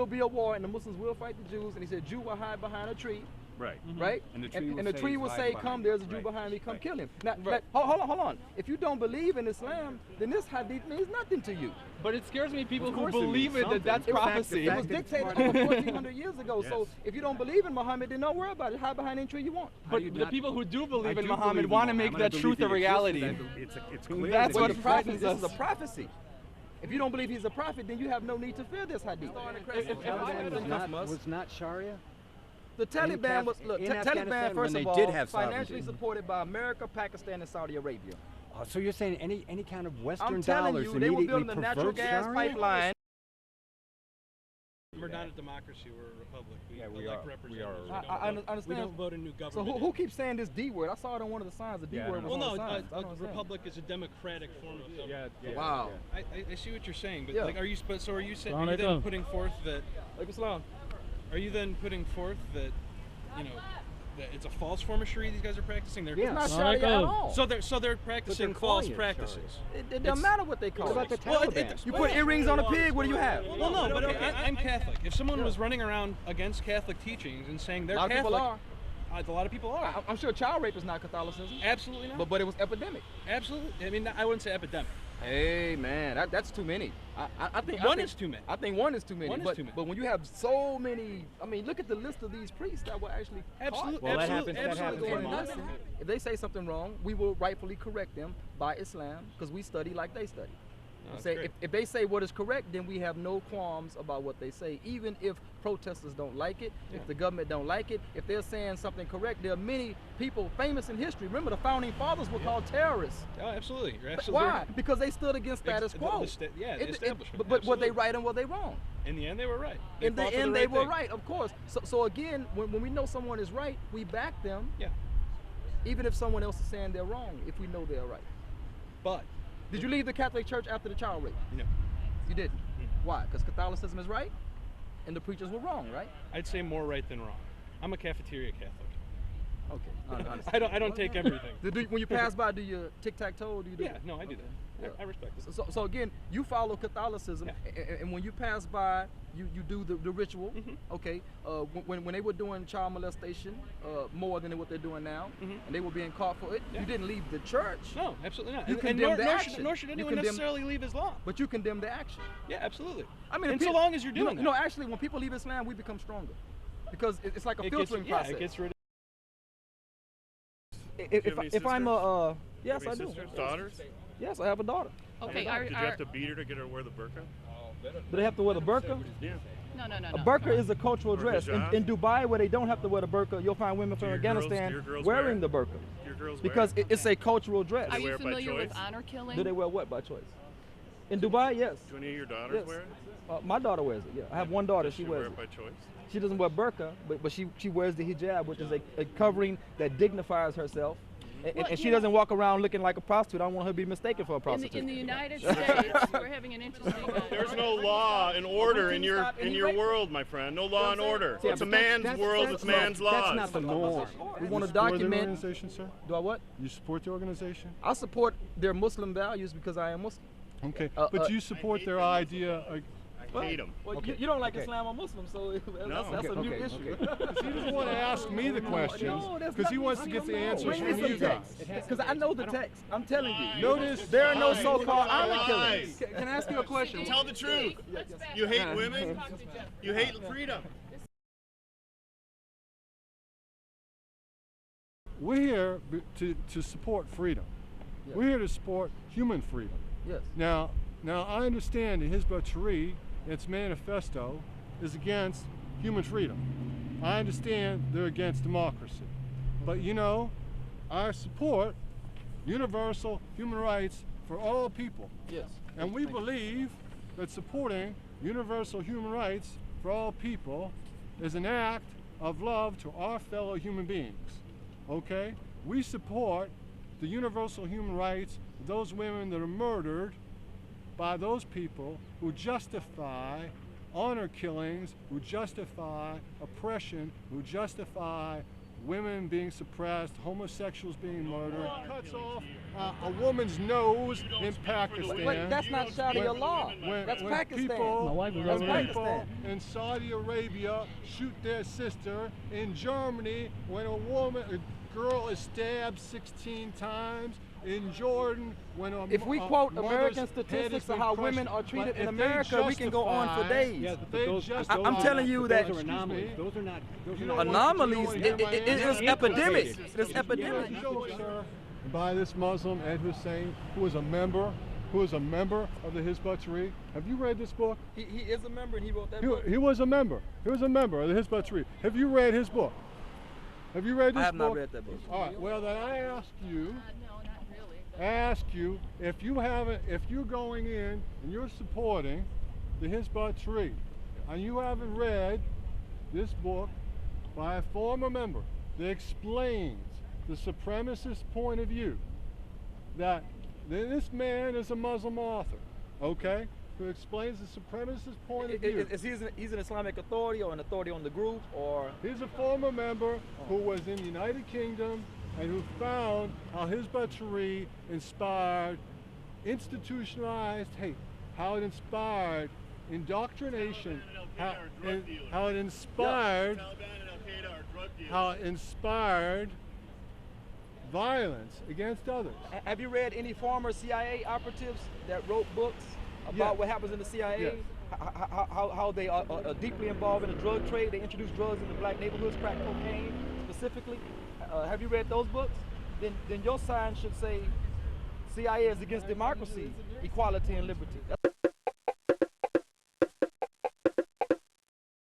will be a war, and the Muslims will fight the Jews. And he said, Jew will hide behind a tree. Right. Right? And the tree will say, come, there's a Jew behind me, come kill him. Now, hold on. If you don't believe in Islam, then this hadith means nothing to you. But it scares me people who believe it, that's prophecy. It was dictated over 1,400 years ago. So if you don't believe in Muhammad, then don't worry about it. Hide behind any tree you want. But the people who do believe in Muhammad want to make that truth a reality. It's clear. That's what frightens This us. is a prophecy. If you don't believe he's a prophet, then you have no need to fear this hadith. Was not Sharia? The Taliban was, look, Taliban, first of all, did have financially supported by America, Pakistan, and Saudi Arabia. Oh, so you're saying any kind of Western I'm telling dollars you, they were immediately building a natural pervert gas Sharia? pipeline. We're not a democracy, we're a republic. We we elect are. representatives. I understand. We don't vote a new government. So who keeps saying this D word? I saw it on one of the signs. The D word was Well, on no, the signs. I don't a understand. republic is a democratic form of government. Wow. I see what you're saying, but Yeah. like, are you saying? Are you then putting forth that? Like Islam. Are you then putting forth that, you know, that it's a false form of Sharia these guys are practicing? They're It's not Sharia at all. So they're practicing false calling it practices. It doesn't matter what they call What it. about the Taliban? You put earrings on a pig, what do you have? Well, no, but okay, I'm Catholic. If someone was running around against Catholic teachings and saying they're A lot of Catholic, people are. a lot of people are. I'm sure child rape is not Catholicism. Absolutely not. But it was epidemic. Absolutely. I mean, I wouldn't say epidemic. Hey man, that's too many. I think One is too many. I think one is too many. One is too many. But when you have so many, I mean, look at the list of these priests that were actually Absolutely. Well, that absolutely. happens- that absolutely. happens caught. in Nothing. If they say something wrong, we will rightfully correct them by Islam because we study like they study. that's Say great. if they say what is correct, then we have no qualms about what they say, even if protesters don't like it, if the government don't like it, if they're saying something correct. There are many people famous in history. Remember, the founding fathers were called terrorists. Oh, absolutely. You're absolutely Why? right. Because they stood against status quo. The establishment. But were they Absolutely. right and were they wrong? In the end, they were right. In the fought for end, right they were thing. right, of course. So again, when we know someone is right, we back them, Yeah. even if someone else is saying they're wrong, if we know they're right. But Did you leave the Catholic Church after the child rape? no, You didn't. Why? Because Catholicism is right, and the preachers were wrong, right? I'd say more right than wrong. I'm a cafeteria Catholic. Okay. I don't take everything. When you pass by, do you tic-tac-toe? Do you do Yeah, no, I do that. Yeah. I respect it. So again, you follow Catholicism, and when you pass by, you do the ritual. Okay. When they were doing child molestation more than what they're doing now, and they were being caught for it, you didn't leave the church. No, absolutely not. You And condemn the nor action. should You anyone condemn- necessarily leave Islam. But you condemn the action. Yeah, absolutely. I mean, and so long as you're doing that. No, actually, when people leave Islam, we become stronger because it's like a filtering process. Yeah, it gets rid of. If I'm a yes, I do. Sisters, daughters? Yes, I have a daughter. Okay, Did you have to beat her to get her to wear the burqa? Do they have to wear the burqa? Yeah. no. A burqa is a cultural Or dress. hijab? In Dubai, where they don't have to wear the burqa, you'll find women from your Afghanistan girls wearing wear the burqa Your girls because wear? it's a cultural dress. Are they you wear it by familiar with choice? honor killing? Do they wear what by choice? In Dubai, yes. Do any of your daughters Yes. wear it? My daughter wears it. Yeah, I have one daughter. Does She wear wears it it. by choice? She doesn't wear burqa, but she wears the hijab, which is a covering that dignifies herself. Well, And she you know- doesn't walk around looking like a prostitute. I don't want her to be mistaken for a In prostitute. the United States, we're having an interesting. There's no law and order in your stop any rape. world, my friend. No law and order. Yeah, It's a but man's world. It's man's laws. That's not the norm. We want to Support the document. organization, sir? Do I what? You support the organization? I support their Muslim values because I am Muslim. Okay, but you support their idea. I hate them. Well, Okay, you don't like okay. Islam or Muslim, so that's Okay, a new okay, issue. He doesn't want to ask me the questions No, that's because he not- wants to get the answers Bring me from some you guys. text, because I know the text. I'm telling you. Notice There are no Lies. so-called honor Lies. killings. Can I ask you a question? Tell the truth. You hate women. You hate freedom. We're here to support freedom. Yes. We're here to support human freedom. Yes. Now I understand that Hizb ut-Tahrir, its manifesto, is against human freedom. I understand they're against democracy. But you know, I support universal human rights for all people. Yes. And we believe that supporting universal human rights for all people is an act of love to our fellow human beings. Okay? We support the universal human rights of those women that are murdered by those people who justify honor killings, who justify oppression, who justify women being suppressed, homosexuals being murdered. Cuts off a woman's nose in Pakistan. Wait, that's not Sharia law. That's Pakistan. People in Saudi Arabia shoot their sister. In Germany, when a girl is stabbed 16 times. In Jordan, when if we quote American statistics of how women are treated in America, we can go on for days. Yeah, I'm telling you that those are anomalies. Those are not. Anomalies. It is epidemic. It's epidemic. By this Muslim Ed Hussein, who is a member of the Hizb ut-Tahrir. Have you read this book? He is a member, and he wrote that book. He was a member. He was a member of the Hizb ut-Tahrir. Have you read his book? Have you read this book? I have not read that book. All right. Well, then I ask you. No, not really. I ask you if you're going in and you're supporting the Hizb ut-Tahrir, and you haven't read this book by a former member that explains the supremacist point of view, that this man is a Muslim author, okay, who explains the supremacist point of view. He's an Islamic authority or an authority on the group, or? He's a former member who was in the United Kingdom and who found how Hizb ut-Tahrir inspired institutionalized hate, how it inspired indoctrination, how it inspired violence against others. Have you read any former CIA operatives that wrote books about what happens in the CIA? Yes. How they are deeply involved in the drug trade? They introduce drugs into black neighborhoods, crack cocaine specifically. Have you read those books? Then your sign should say CIA is against democracy, equality, and liberty.